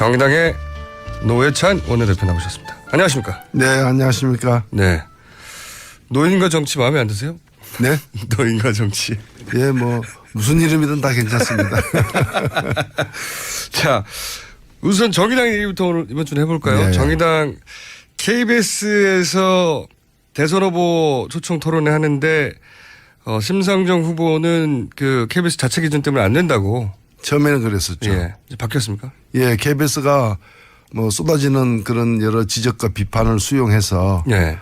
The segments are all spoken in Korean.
정의당의 노회찬 원내대표 나오셨습니다. 안녕하십니까? 네, 안녕하십니까? 네. 노인과 정치 마음에 안 드세요? 네? 노인과 정치. 예, 뭐 무슨 이름이든 다 괜찮습니다. 자, 우선 정의당 얘기부터 오늘 이번 주는 해볼까요? 네. 정의당 KBS에서 대선 후보 초청 토론회 하는데 심상정 후보는 그 KBS 자체 기준 때문에 안 된다고. 처음에는 그랬었죠. 예. 이제 바뀌었습니까? 예, KBS가 뭐 쏟아지는 그런 여러 지적과 비판을 수용해서 예.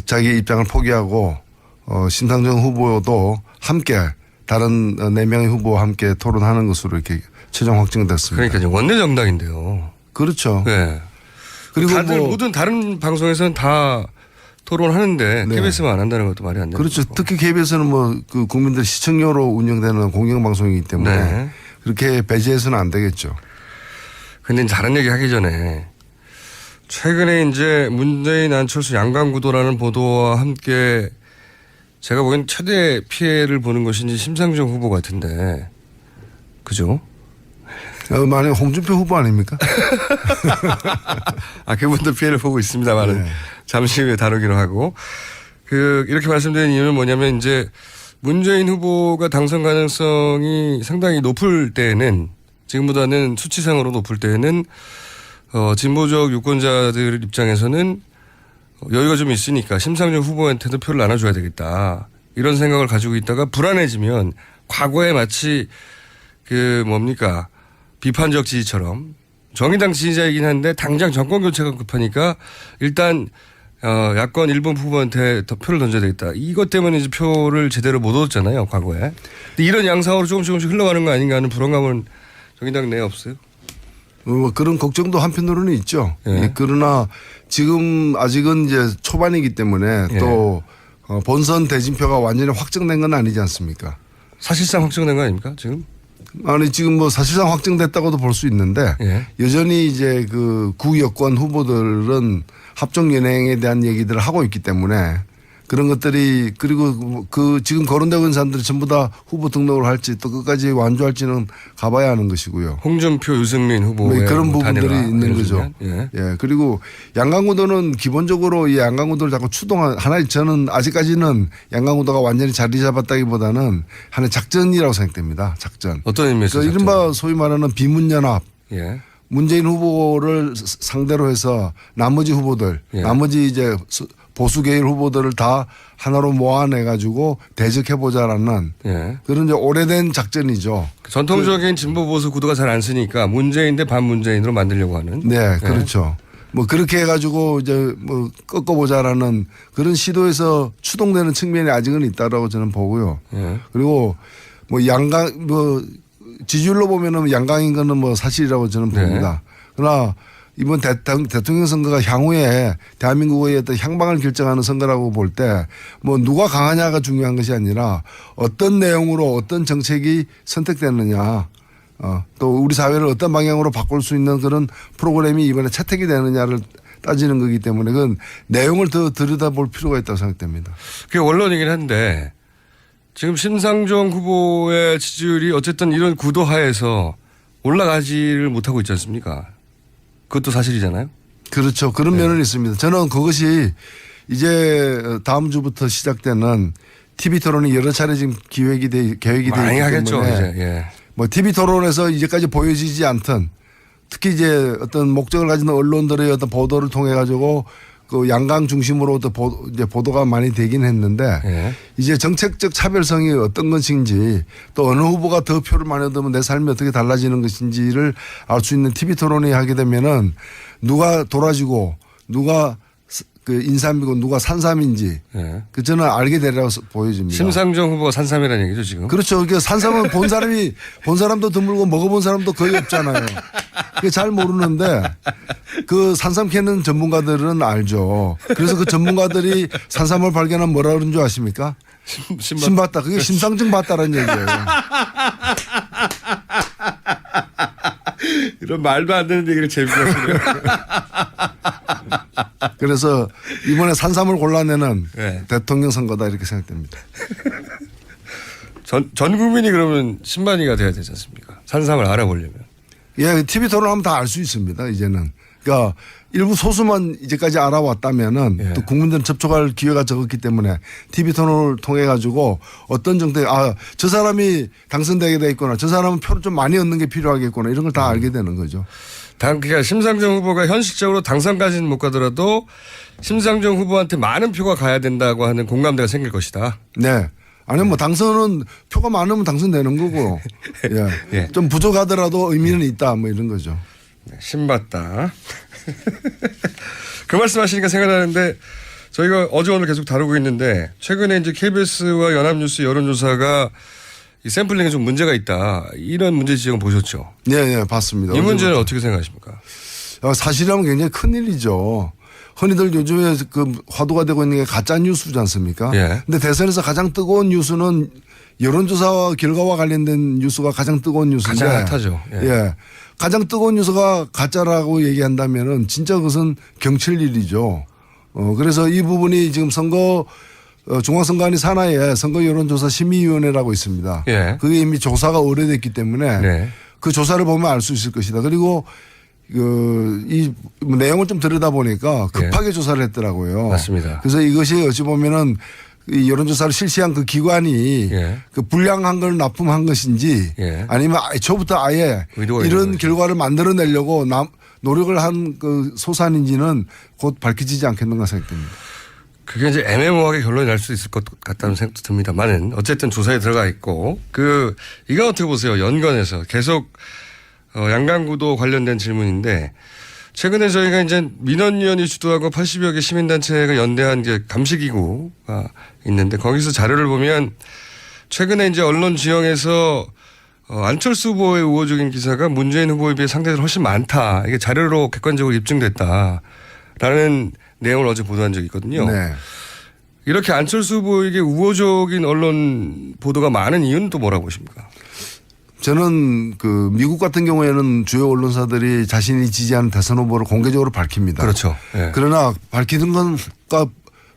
자기 입장을 포기하고 심상정 후보도 함께 다른 4명의 후보와 함께 토론하는 것으로 이렇게 최종 확정됐습니다. 그러니까 원내 정당인데요. 그렇죠. 네. 그리고 다들 뭐 모든 다른 방송에서는 다 토론하는데 네. KBS만 안 한다는 것도 말이 안 되는 그렇죠. 거고. 특히 KBS는 뭐 그 국민들 시청료로 운영되는 공영방송이기 때문에 네. 그렇게 배제해서는 안 되겠죠. 근데 다른 얘기 하기 전에 최근에 이제 문재인 안철수 양강구도라는 보도와 함께 제가 보기엔 최대 피해를 보는 것이 이제 심상정 후보 같은데 그죠? 만약 홍준표 후보 아닙니까? 아, 그분도 피해를 보고 있습니다만은 네. 잠시 후에 다루기로 하고 이렇게 말씀드린 이유는 뭐냐면 이제 문재인 후보가 당선 가능성이 상당히 높을 때에는 지금보다는 수치상으로 높을 때에는 진보적 유권자들 입장에서는 여유가 좀 있으니까 심상정 후보한테도 표를 나눠줘야 되겠다. 이런 생각을 가지고 있다가 불안해지면 과거에 마치 비판적 지지처럼 정의당 지지자이긴 한데 당장 정권 교체가 급하니까 일단 야권 일본 후보한테 더 표를 던져야 되겠다. 이것 때문에 이제 표를 제대로 못 얻었잖아요, 과거에. 근데 이런 양상으로 조금씩 흘러가는 거 아닌가 하는 불안감은 정의당 내에 없어요? 그런 걱정도 한편으로는 있죠. 예. 그러나 지금 아직은 이제 초반이기 때문에 예. 또 본선 대진표가 완전히 확정된 건 아니지 않습니까? 사실상 확정된 거 아닙니까, 지금? 아니 지금 뭐 사실상 확정됐다고도 볼 수 있는데 예. 여전히 이제 그 구여권 후보들은 합종 연행에 대한 얘기들을 하고 있기 때문에 그런 것들이 그리고 그 지금 거론되고 있는 사람들이 전부 다 후보 등록을 할지 또 끝까지 완주할지는 가봐야 하는 것이고요. 홍준표, 유승민 후보의 뭐 그런 부분들이 단일화, 있는 예를 거죠. 들면. 예. 예. 그리고 양강구도는 기본적으로 이 양강구도를 자꾸 하나의 저는 아직까지는 양강구도가 완전히 자리 잡았다기보다는 하나의 작전이라고 생각됩니다. 작전. 어떤 의미에서? 그 이른바 소위 말하는 비문연합. 예. 문재인 후보를 상대로 해서 나머지 후보들, 예. 나머지 이제 보수 계열 후보들을 다 하나로 모아내 가지고 대적해보자라는 예. 그런 이제 오래된 작전이죠. 전통적인 진보 보수 구도가 잘 안 쓰니까 문재인 대 반문재인으로 만들려고 하는. 네, 그렇죠. 뭐 그렇게 해가지고 이제 뭐 꺾어보자라는 그런 시도에서 추동되는 측면이 아직은 있다라고 저는 보고요. 예. 그리고 뭐 지지율로 보면은 양강인 거는 뭐 사실이라고 저는 봅니다. 그러나 이번 대통령 선거가 향후에 대한민국의 어떤 향방을 결정하는 선거라고 볼 때 뭐 누가 강하냐가 중요한 것이 아니라 어떤 내용으로 어떤 정책이 선택되느냐 또 우리 사회를 어떤 방향으로 바꿀 수 있는 그런 프로그램이 이번에 채택이 되느냐를 따지는 거기 때문에 그건 내용을 더 들여다볼 필요가 있다고 생각됩니다. 그게 원론이긴 한데 지금 심상정 후보의 지지율이 어쨌든 이런 구도 하에서 올라가지를 못하고 있지 않습니까? 그것도 사실이잖아요. 그렇죠. 그런 면은 있습니다. 저는 그것이 이제 다음 주부터 시작되는 TV 토론이 여러 차례 지금 계획이 돼 있기 많이 하겠죠. 때문에 이제. 예. 뭐 TV 토론에서 이제까지 보여지지 않던 특히 이제 어떤 목적을 가지는 언론들의 어떤 보도를 통해 가지고 그 양강 중심으로 이제 보도가 많이 되긴 했는데 예. 이제 정책적 차별성이 어떤 것인지 또 어느 후보가 더 표를 많이 얻으면 내 삶이 어떻게 달라지는 것인지를 알 수 있는 TV 토론이 하게 되면은 누가 도라지고 누가 그 인삼이고 누가 산삼인지 예. 그 저는 알게 되리라고 보여집니다. 심상정 후보가 산삼이라는 얘기죠 지금. 그렇죠. 그러니까 산삼은 본 사람도 드물고 먹어본 사람도 거의 없잖아요. 그게 잘 모르는데 그 산삼 캐는 전문가들은 알죠. 그래서 그 전문가들이 산삼을 발견하면 뭐라 그러는 줄 아십니까? 신봤다. 그게 심상정 봤다라는 얘기예요. 이런 말도 안 되는 얘기를 재밌게 하시네요. 그래서 이번에 산삼을 골라내는 네. 대통령 선거다 이렇게 생각됩니다. 전 국민이 그러면 신반이가 돼야 되지 않습니까? 산삼을 알아보려면. 예, TV 토론하면 다 알 수 있습니다. 이제는. 그러니까 일부 소수만 이제까지 알아왔다면은 예. 또 국민들은 접촉할 기회가 적었기 때문에 TV 토론을 통해 가지고 어떤 정도의 저 사람이 당선되게 돼 있거나 저 사람은 표를 좀 많이 얻는 게 필요하겠구나 이런 걸 다 알게 되는 거죠. 그러니까 심상정 후보가 현실적으로 당선까지는 못 가더라도 심상정 후보한테 많은 표가 가야 된다고 하는 공감대가 생길 것이다. 네. 아니면 뭐 당선은 표가 많으면 당선되는 거고 예. 예. 좀 부족하더라도 의미는 있다 뭐 이런 거죠. 신받다. 그 말씀하시니까 생각나는데 저희가 어제 오늘 계속 다루고 있는데 최근에 이제 KBS와 연합뉴스 여론조사가 이 샘플링에 좀 문제가 있다. 이런 문제 지적을 보셨죠? 네, 네, 봤습니다. 이 문제는 어떻게 생각하십니까? 사실이라면 굉장히 큰 일이죠. 흔히들 요즘에 그 화두가 되고 있는 게 가짜 뉴스지 않습니까? 예. 근데 대선에서 가장 뜨거운 뉴스는 여론조사와 결과와 관련된 뉴스가 가장 뜨거운 뉴스인데. 가장 핫하죠. 예. 예. 가장 뜨거운 뉴스가 가짜라고 얘기한다면은 진짜 그것은 경칠 일이죠. 그래서 이 부분이 지금 중앙선관위 산하에 선거 여론조사 심의위원회라고 있습니다. 예. 그게 이미 조사가 오래됐기 때문에 네. 그 조사를 보면 알 수 있을 것이다. 그리고 이 내용을 좀 들여다보니까 급하게 조사를 했더라고요. 맞습니다. 그래서 이것이 어찌 보면은 이 여론조사를 실시한 그 기관이 예. 그 불량한 걸 납품한 것인지 예. 아니면 초부터 아예 의도가 이런 있는 결과를 만들어내려고 노력을 한 그 소산인지는 곧 밝혀지지 않겠는가 생각됩니다. 그게 이제 애매모호하게 결론이 날 수 있을 것 같다는 생각도 듭니다만은 어쨌든 조사에 들어가 있고 이건 어떻게 보세요? 연관해서 계속 양강구도 관련된 질문인데 최근에 저희가 이제 민원위원회 주도하고 80여 개 시민단체가 연대한 게 감시기구가 있는데 거기서 자료를 보면 최근에 이제 언론 지형에서 안철수 후보의 우호적인 기사가 문재인 후보에 비해 상대적으로 훨씬 많다. 이게 자료로 객관적으로 입증됐다라는 내용을 어제 보도한 적이 있거든요. 네. 이렇게 안철수 후보에게 우호적인 언론 보도가 많은 이유는 또 뭐라고 보십니까? 저는 그 미국 같은 경우에는 주요 언론사들이 자신이 지지하는 대선 후보를 공개적으로 밝힙니다. 그렇죠. 예. 그러나 밝히는 것과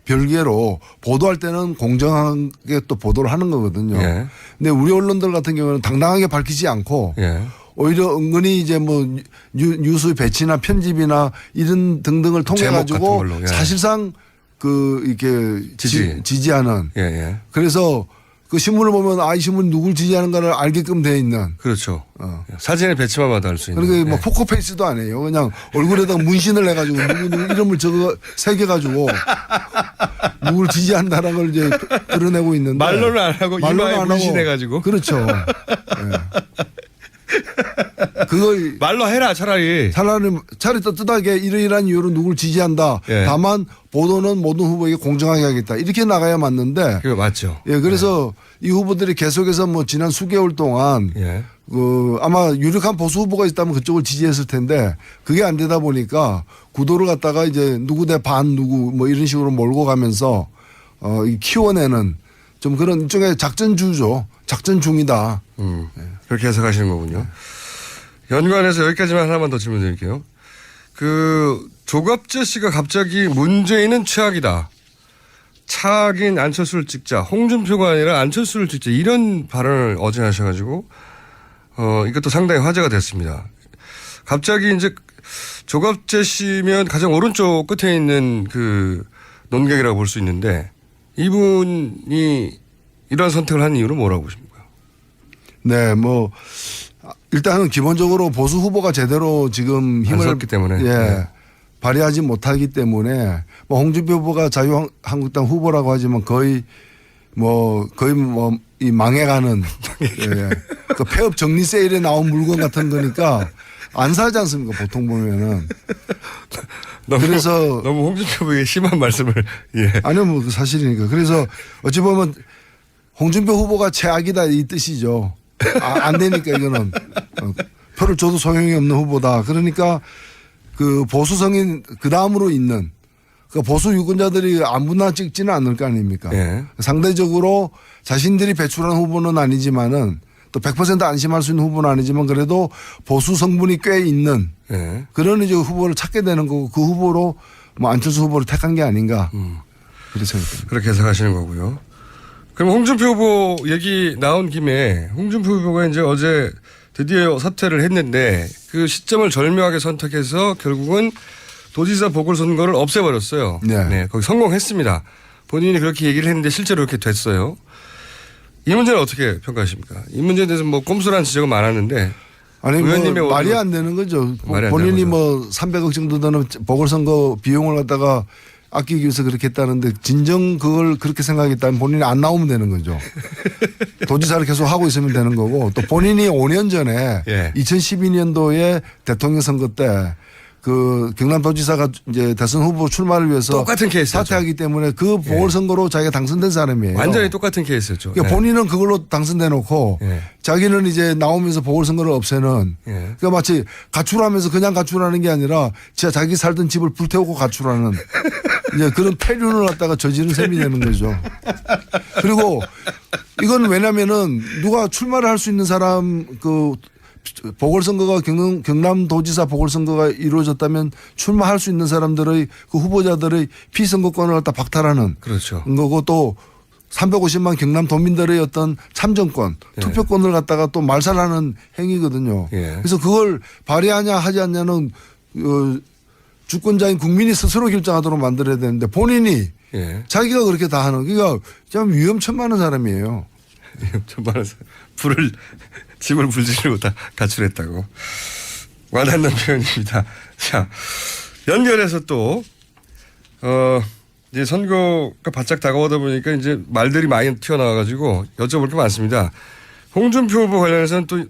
별개로 보도할 때는 공정하게 또 보도를 하는 거거든요. 예. 근데 우리 언론들 같은 경우는 당당하게 밝히지 않고 예. 오히려 은근히 이제 뭐 뉴스 배치나 편집이나 이런 등등을 통해 제목 가지고 같은 걸로, 예. 사실상 그 이렇게 지지하는 예, 예. 그래서 그 신문을 보면 이 신문 누굴 지지하는가를 알게끔 돼 있는 그렇죠. 사진의 배치만 봐도 알 수 있는. 그러니까 뭐 포커페이스도 안 해요. 그냥 얼굴에다가 문신을 해가지고 누구 이름을 새겨가지고 누굴 지지한다는 걸 이제 드러내고 있는데 말로는 안 하고 이마에 문신해가지고. 그렇죠. 네. 그걸 말로 해라 차라리. 차라리 떳떳하게 이러이러한 이유로 누굴 지지한다. 예. 다만 보도는 모든 후보에게 공정하게 하겠다. 이렇게 나가야 맞는데. 그게 맞죠. 예, 그래서 이 후보들이 계속해서 뭐 지난 수개월 동안 예. 아마 유력한 보수 후보가 있다면 그쪽을 지지했을 텐데 그게 안 되다 보니까 구도를 갖다가 이제 누구 대 반 누구 뭐 이런 식으로 몰고 가면서 키워내는 좀 그런 일종의 작전주죠. 작전 중이다. 그렇게 해석하시는 거군요. 연관해서 여기까지만 하나만 더 질문 드릴게요. 조갑재 씨가 갑자기 문재인은 최악이다. 차악인 안철수를 찍자. 홍준표가 아니라 안철수를 찍자. 이런 발언을 어제 하셔가지고, 이것도 상당히 화제가 됐습니다. 갑자기 이제 조갑재 씨면 가장 오른쪽 끝에 있는 그 논객이라고 볼 수 있는데 이분이 이런 선택을 한 이유는 뭐라고 보십니까? 네, 뭐 일단은 기본적으로 보수 후보가 제대로 지금 힘을 섰기 때문에. 네. 발휘하지 못하기 때문에 뭐 홍준표 후보가 자유한국당 후보라고 하지만 거의 이 망해가는 예. 그 폐업 정리 세일에 나온 물건 같은 거니까 안 사지 않습니까? 보통 보면은. 그래서 너무 홍준표 후보에게 심한 말씀을 예. 아니요, 뭐 사실이니까. 그래서 어찌 보면 홍준표 후보가 최악이다 이 뜻이죠. 안 되니까 이거는 표를 줘도 소용이 없는 후보다. 그러니까 그 보수성인 그 다음으로 있는 그 보수 유권자들이 아무나 찍지는 않을 거 아닙니까? 예. 상대적으로 자신들이 배출한 후보는 아니지만은 또 100% 안심할 수 있는 후보는 아니지만 그래도 보수 성분이 꽤 있는 예. 그런 이제 후보를 찾게 되는 거고 그 후보로 뭐 안철수 후보를 택한 게 아닌가 그렇게 생각합니다. 그렇게 해석하시는 거고요. 그럼 홍준표 후보 얘기 나온 김에 홍준표 후보가 이제 어제 드디어 사퇴를 했는데 그 시점을 절묘하게 선택해서 결국은 도지사 보궐선거를 없애버렸어요. 네. 거기 성공했습니다. 본인이 그렇게 얘기를 했는데 실제로 그렇게 됐어요. 이 문제는 어떻게 평가하십니까? 이 문제에 대해서 뭐 꼼수라는 지적은 많았는데 아니 의원님의 뭐 말이 안 되는 거죠. 말이 안 본인이 되는 뭐 300억 정도 되는 보궐선거 비용을 갖다가 아끼기 위해서 그렇게 했다는데 진정 그걸 그렇게 생각했다면 본인이 안 나오면 되는 거죠. 도지사를 계속 하고 있으면 되는 거고 또 본인이 5년 전에 예. 2012년도에 대통령 선거 때 그 경남도지사가 이제 대선 후보 출마를 위해서 똑같은 케이스였죠. 사퇴하기 때문에 그 보궐선거로 자기가 당선된 사람이에요. 완전히 똑같은 케이스였죠. 그러니까 예. 본인은 그걸로 당선돼 놓고 예. 자기는 이제 나오면서 보궐선거를 없애는 예. 그러니까 마치 가출하면서 그냥 가출하는 게 아니라 진짜 자기 살던 집을 불태우고 가출하는 이제 그런 폐륜을 갖다가 저지른 셈이 되는 거죠. 그리고 이건 왜냐면은 누가 출마를 할 수 있는 사람 그 보궐선거가 경남도지사 보궐선거가 이루어졌다면 출마할 수 있는 사람들의 그 후보자들의 피선거권을 갖다 박탈하는 그렇죠. 거고 또 350만 경남 도민들의 어떤 참정권, 투표권을 갖다가 또 말살하는 행위거든요. 예. 그래서 그걸 발의하냐 하지 않냐는 주권자인 국민이 스스로 결정하도록 만들어야 되는데 본인이 예. 자기가 그렇게 다 하는 그러니까 참 위험천만한 사람이에요. 전반에 집을 불지르고 다 가출했다고. 와닿는 표현입니다. 자, 연결해서 또, 이제 선거가 바짝 다가오다 보니까 이제 말들이 많이 튀어나와가지고 여쭤볼 게 많습니다. 홍준표 후보 관련해서는 또,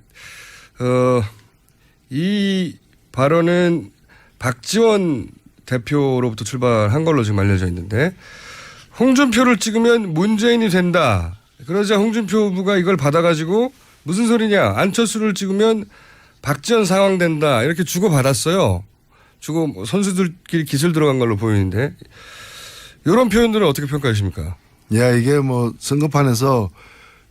이 발언은 박지원 대표로부터 출발한 걸로 지금 알려져 있는데 홍준표를 찍으면 문재인이 된다. 그러자 홍준표 후보가 이걸 받아가지고 무슨 소리냐. 안철수를 찍으면 박지원 상황된다. 이렇게 주고받았어요. 주고 선수들끼리 기술 들어간 걸로 보이는데 이런 표현들은 어떻게 평가하십니까? 야, 이게 뭐 선거판에서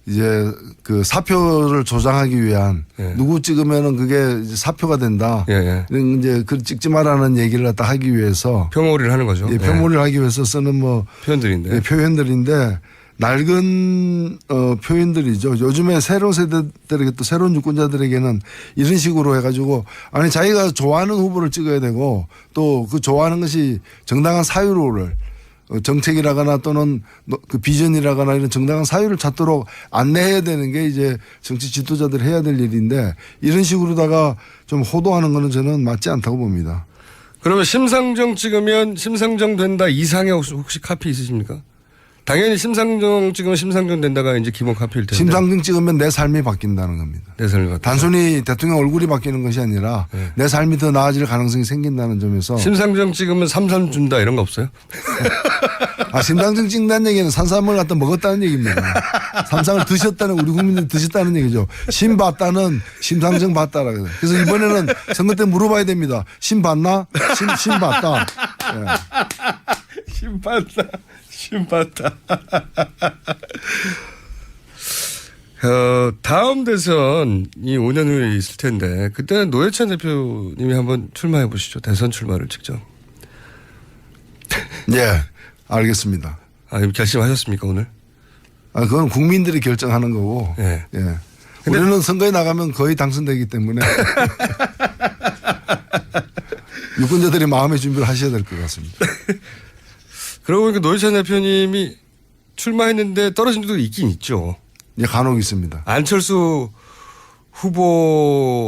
이제 그 사표를 조장하기 위한 예. 누구 찍으면은 그게 이제 사표가 된다. 예, 예. 이런 이제 그 찍지 말라는 얘기를 갖다 하기 위해서 폄호를 하는 거죠. 예, 폄호를 하기 위해서 쓰는 뭐 표현들인데. 예, 표현들인데 낡은 표현들이죠. 요즘에 새로운 세대들에게 또 새로운 유권자들에게는 이런 식으로 해가지고 아니 자기가 좋아하는 후보를 찍어야 되고 또 그 좋아하는 것이 정당한 사유를 정책이라거나 또는 그 비전이라거나 이런 정당한 사유를 찾도록 안내해야 되는 게 이제 정치 지도자들이 해야 될 일인데 이런 식으로다가 좀 호도하는 거는 저는 맞지 않다고 봅니다. 그러면 심상정 찍으면 심상정 된다 이상의 혹시 카피 있으십니까? 당연히 심상정 찍으면 심상정 된다가 이제 기본 카피일 텐데. 심상정 찍으면 내 삶이 바뀐다는 겁니다. 내 삶이 바뀐다. 단순히 대통령 얼굴이 바뀌는 것이 아니라 네. 내 삶이 더 나아질 가능성이 생긴다는 점에서 심상정 찍으면 삼삼 준다 이런 거 없어요? 심상정 찍는다는 얘기는 산삼을 갖다 먹었다는 얘기입니다. 삼삼을 드셨다는 우리 국민들이 드셨다는 얘기죠. 심 봤다는 심상정 봤다라 그래요. 그래서 이번에는 선거 때 물어봐야 됩니다. 심 봤나? 심 봤다. 예. 신봤다. 신봤다. 다음 대선이 5년 후에 있을 텐데 그때는 노회찬 대표님이 한번 출마해 보시죠. 대선 출마를 직접. 예, 알겠습니다. 아, 결심하셨습니까 오늘? 아, 그건 국민들이 결정하는 거고. 예. 예. 우리는 선거에 나가면 거의 당선되기 때문에 유권자들이 마음의 준비를 하셔야 될 것 같습니다. 그러고 보니까 노회찬 대표님이 출마했는데 떨어진 적도 있긴 있죠. 예, 간혹 있습니다. 안철수 후보가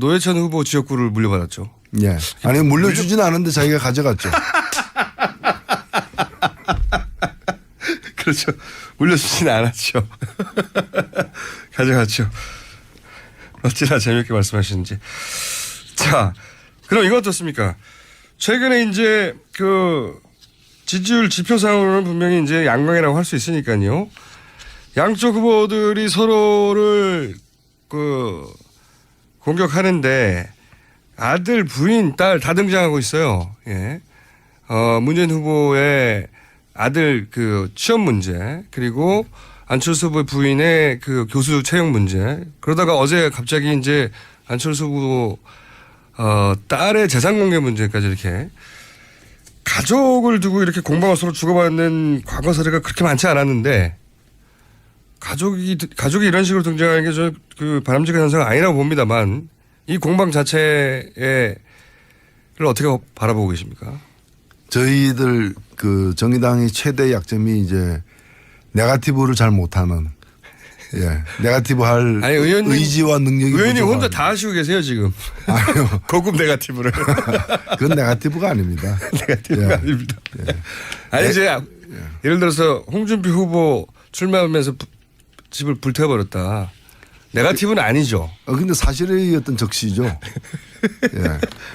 노회찬 후보 지역구를 물려받았죠. 예. 아니, 물려주지는 않은데 자기가 가져갔죠. 그렇죠. 물려주지는 않았죠. 가져갔죠. 어찌나 재미있게 말씀하시는지. 자, 그럼 이거 어떻습니까? 최근에 이제 그 지지율 지표상으로는 분명히 이제 양강이라고 할 수 있으니까요. 양쪽 후보들이 서로를 그 공격하는데 아들, 부인, 딸 다 등장하고 있어요. 예. 문재인 후보의 아들 그 취업 문제 그리고 안철수 후보의 부인의 그 교수 채용 문제 그러다가 어제 갑자기 이제 안철수 후보 딸의 재산 공개 문제까지 이렇게 가족을 두고 이렇게 공방을 서로 주고받는 과거 사례가 그렇게 많지 않았는데 가족이 이런 식으로 등장하는 게 저 그 바람직한 현상은 아니라고 봅니다만 이 공방 자체를 어떻게 바라보고 계십니까? 저희들 그 정의당의 최대 약점이 이제 네거티브를 잘 못하는 네거티브 할 아니, 의원님, 의지와 능력이 의원님 혼자 부족한. 다 하시고 계세요 지금. 아니요. 고급 네거티브를. 그건 네거티브가 아닙니다. 네거티브가 아닙니다. 아니 이제 예를 들어서 홍준표 후보 출마하면서 집을 불태워버렸다. 네거티브는 아니죠. 근데 사실의 어떤 적시죠.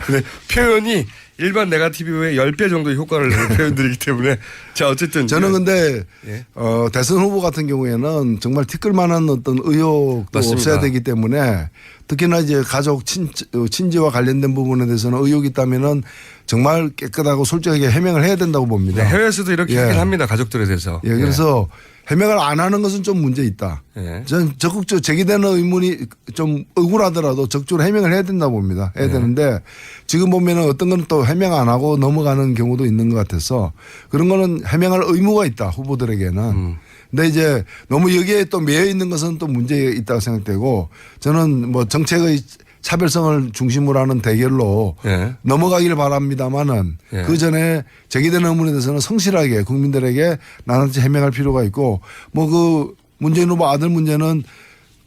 근데 표현이 일반 네거티브의 10배 정도의 효과를 내는 표현들이기 때문에 자 어쨌든 저는 근데 예. 대선 후보 같은 경우에는 정말 티끌만한 어떤 의혹도 맞습니다. 없어야 되기 때문에 특히나 이제 가족 친지와 관련된 부분에 대해서는 의혹이 있다면은 정말 깨끗하고 솔직하게 해명을 해야 된다고 봅니다. 네, 해외에서도 이렇게 예. 하긴 합니다. 가족들에 대해서. 그래서 해명을 안 하는 것은 좀 문제 있다. 예. 저는 적극적으로 제기되는 의문이 좀 억울하더라도 적극적으로 해명을 해야 된다고 봅니다. 해야 되는데 지금 보면은 어떤 건 또 해명 안 하고 넘어가는 경우도 있는 것 같아서 그런 거는 해명할 의무가 있다. 후보들에게는. 근데 이제 너무 여기에 또 매여 있는 것은 또 문제 있다고 생각되고 저는 뭐 정책의 차별성을 중심으로 하는 대결로 예. 넘어가기를 바랍니다만은 예. 그 전에 제기되는 의문에 대해서는 성실하게 국민들에게 나눠서 해명할 필요가 있고 뭐 그 문재인 후보 아들 문제는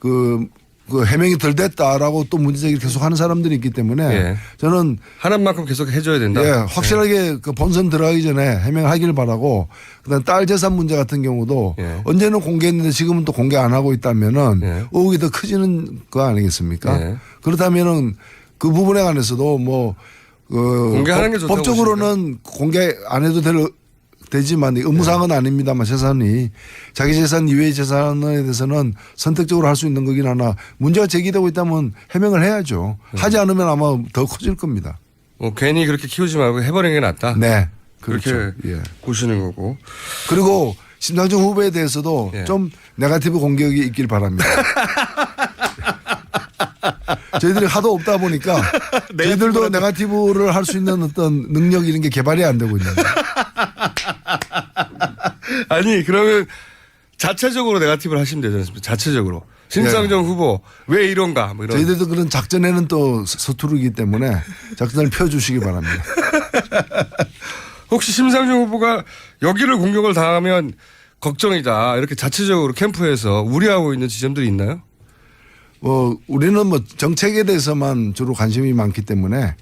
그 해명이 덜 됐다라고 또 문제제기를 계속 하는 사람들이 있기 때문에 예. 저는 하는 만큼 계속 해줘야 된다. 확실하게 그 본선 들어가기 전에 해명하기를 바라고 그다음 딸 재산 문제 같은 경우도 예. 언제는 공개했는데 지금은 또 공개 안 하고 있다면은 예. 의혹이 더 커지는 거 아니겠습니까? 예. 그렇다면은 그 부분에 관해서도 뭐 공개하는 게 좋다고 법적으로는 공개 안 해도 되지만 의무사항은 아닙니다만 재산이 자기 재산 이외의 재산에 대해서는 선택적으로 할 수 있는 거긴 하나 문제가 제기되고 있다면 해명을 해야죠. 하지 않으면 아마 더 커질 겁니다. 뭐 괜히 그렇게 키우지 말고 해버리는 게 낫다. 네. 그렇게 그렇죠. 예. 보시는 거고. 그리고 심상정 후보에 대해서도 예. 좀 네거티브 공격이 있길 바랍니다. 저희들이 하도 없다 보니까 저희들도 네거티브를 할 수 있는 어떤 능력 이런 게 개발이 안 되고 있는 거예요. 아니 그러면 자체적으로 네거티브를 하시면 되지 않습니까? 자체적으로. 심상정 후보 왜 이런가 뭐 이런. 저희들도 그런 작전에는 또 서투르기 때문에 작전을 펴주시기 바랍니다. 혹시 심상정 후보가 여기를 공격을 당하면 걱정이다 이렇게 자체적으로 캠프에서 우려하고 있는 지점들이 있나요? 우리는 뭐 정책에 대해서만 주로 관심이 많기 때문에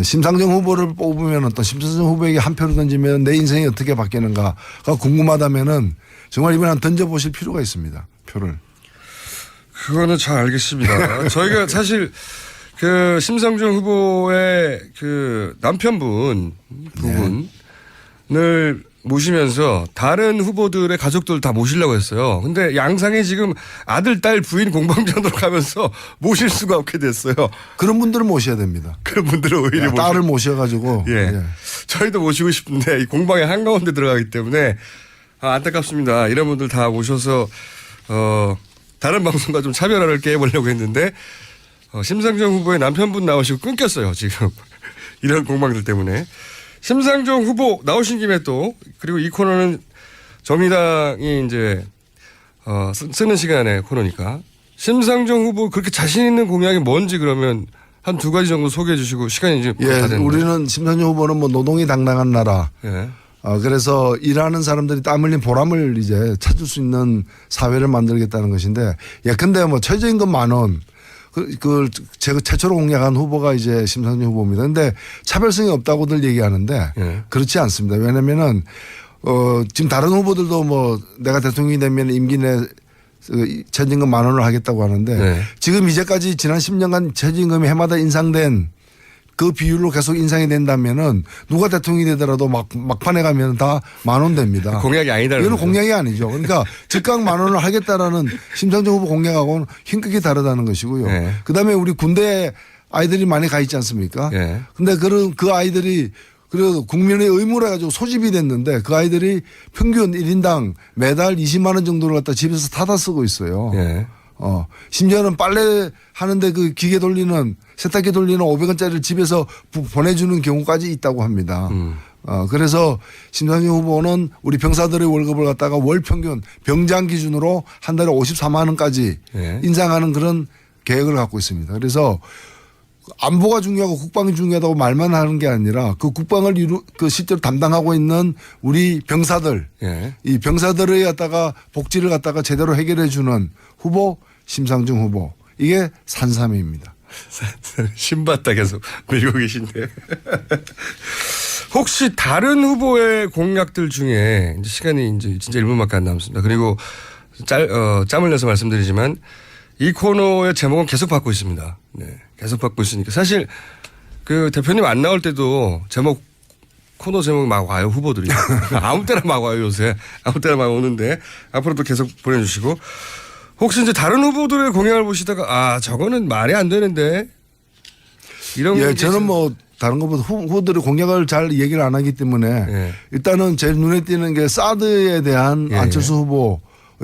심상정 후보를 뽑으면 어떤 심상정 후보에게 한 표를 던지면 내 인생이 어떻게 바뀌는가가 궁금하다면은 정말 이번에 던져보실 필요가 있습니다. 표를. 그거는 잘 알겠습니다. 저희가 사실 그 심상정 후보의 그 남편분 부분을 모시면서 다른 후보들의 가족들 다 모시려고 했어요. 근데 양상이 지금 아들, 딸, 부인 공방전으로 가면서 모실 수가 없게 됐어요. 그런 분들을 모셔야 됩니다. 그런 분들은 오히려 딸을 모셔가지고. 예. 저희도 모시고 싶은데 이 공방의 한가운데 들어가기 때문에 안타깝습니다. 이런 분들 다 모셔서 다른 방송과 좀 차별화를 깨보려고 했는데 심상정 후보의 남편분 나오시고 끊겼어요. 지금 이런 공방들 때문에. 심상정 후보 나오신 김에 또 그리고 이 코너는 정의당이 이제 쓰는 시간의 코너니까 심상정 후보 그렇게 자신 있는 공약이 뭔지 그러면 한 두 가지 정도 소개해 주시고 시간이 이제 다 됐는데. 우리는 심상정 후보는 뭐 노동이 당당한 나라. 예. 그래서 일하는 사람들이 땀 흘린 보람을 이제 찾을 수 있는 사회를 만들겠다는 것인데 예컨대 뭐 최저임금 10,000원 제가 최초로 공약한 후보가 이제 심상정 후보입니다. 근데 차별성이 없다고들 얘기하는데 예. 그렇지 않습니다. 왜냐면은 지금 다른 후보들도 뭐 내가 대통령이 되면 임기 내 최저임금 10,000원을 하겠다고 하는데 네. 지금 지금 이제까지 지난 10년간 최저임금이 해마다 인상된 그 비율로 계속 인상이 된다면은 누가 대통령이 되더라도 막판에 가면 다 10,000원 됩니다. 공약이 아니다는 이거는 거죠. 공약이 아니죠. 그러니까 즉각 10,000원을 하겠다라는 심상정 후보 공약하고는 힘크게 다르다는 것이고요. 네. 그다음에 우리 군대에 아이들이 많이 가 있지 않습니까? 네. 근데 그 아이들이 그래도 국민의 의무로 해가지고 소집이 됐는데 그 아이들이 평균 1인당 매달 20만 원 정도를 갖다 집에서 타다 쓰고 있어요. 예. 심지어는 빨래 하는데 그 기계 돌리는 세탁기 돌리는 500원짜리를 집에서 보내주는 경우까지 있다고 합니다. 그래서 심상정 후보는 우리 병사들의 월급을 갖다가 월 평균 병장 기준으로 한 달에 54만 원까지 예. 인상하는 그런 계획을 갖고 있습니다. 그래서 안보가 중요하고 국방이 중요하다고 말만 하는 게 아니라 그 국방을 그 실제로 담당하고 있는 우리 병사들, 예. 이 병사들의 갖다가 복지를 갖다가 제대로 해결해 주는 후보 심상정 후보, 이게 산삼입니다. 신봤다 계속 밀고 계신데. 혹시 다른 후보의 공약들 중에 이제 시간이 이제 진짜 1분밖에 안 남습니다. 그리고 짬을 내서 말씀드리지만 이 코너의 제목은 계속 받고 있습니다. 네. 계속 받고 있으니까. 사실 그 대표님 안 나올 때도 코너 제목 막 와요, 후보들이. 아무 때나 막 와요, 요새. 아무 때나 막 오는데 앞으로도 계속 보내주시고. 혹시 이제 다른 후보들의 공약을 보시다가 저거는 말이 안 되는데 이런 예, 저는 뭐 다른 것보다 후보들의 공약을 잘 얘기를 안 하기 때문에 예. 일단은 제일 눈에 띄는 게 사드에 대한 예. 안철수 후보의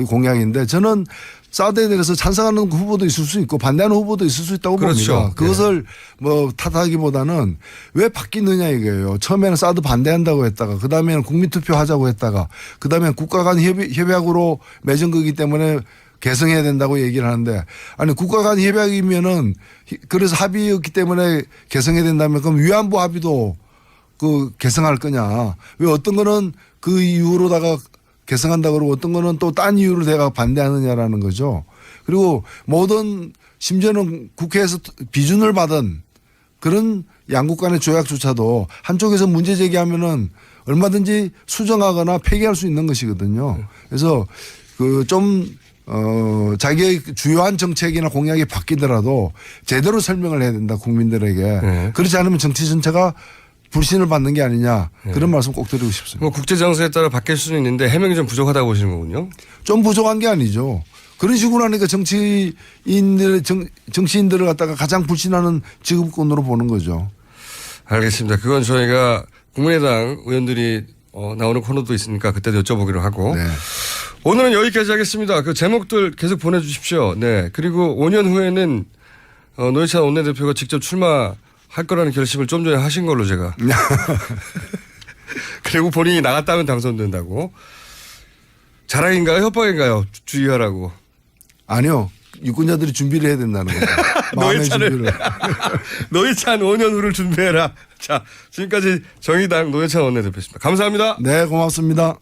공약인데 저는 사드에 대해서 찬성하는 후보도 있을 수 있고 반대하는 후보도 있을 수 있다고 그렇죠. 봅니다. 그것을 뭐 탓하기보다는 왜 바뀌느냐 이거예요. 처음에는 사드 반대한다고 했다가 그다음에는 국민투표 하자고 했다가 그다음에는 국가 간 협약으로 맺은 거기 때문에 개성해야 된다고 얘기를 하는데 아니 국가 간 협약이면은 그래서 합의였기 때문에 개성해야 된다면 그럼 위안부 합의도 그 개성할 거냐. 왜 어떤 거는 그 이유로다가 개성한다 그러고 어떤 거는 또 딴 이유로 내가 반대하느냐라는 거죠. 그리고 모든 심지어는 국회에서 비준을 받은 그런 양국 간의 조약조차도 한쪽에서 문제 제기하면은 얼마든지 수정하거나 폐기할 수 있는 것이거든요. 그래서 그 좀 자기의 주요한 정책이나 공약이 바뀌더라도 제대로 설명을 해야 된다 국민들에게. 네. 그렇지 않으면 정치 전체가 불신을 받는 게 아니냐 그런 말씀 꼭 드리고 싶습니다. 뭐 국제 정세에 따라 바뀔 수는 있는데 해명이 좀 부족하다고 보시는 거군요. 좀 부족한 게 아니죠. 그런 식으로 하니까 정치인들을 갖다가 가장 불신하는 직업군으로 보는 거죠. 알겠습니다. 그건 저희가 국민의당 의원들이 나오는 코너도 있으니까 그때도 여쭤보기로 하고. 네. 오늘은 여기까지 하겠습니다. 그 제목들 계속 보내주십시오. 네. 그리고 5년 후에는 노회찬 원내대표가 직접 출마할 거라는 결심을 좀 전에 하신 걸로 제가. 그리고 본인이 나갔다면 당선된다고. 자랑인가요? 협박인가요? 주의하라고. 아니요. 유권자들이 준비를 해야 된다는 거죠. 마음의 준비를. 노회찬 5년 후를 준비해라. 자, 지금까지 정의당 노회찬 원내대표였습니다. 감사합니다. 네, 고맙습니다.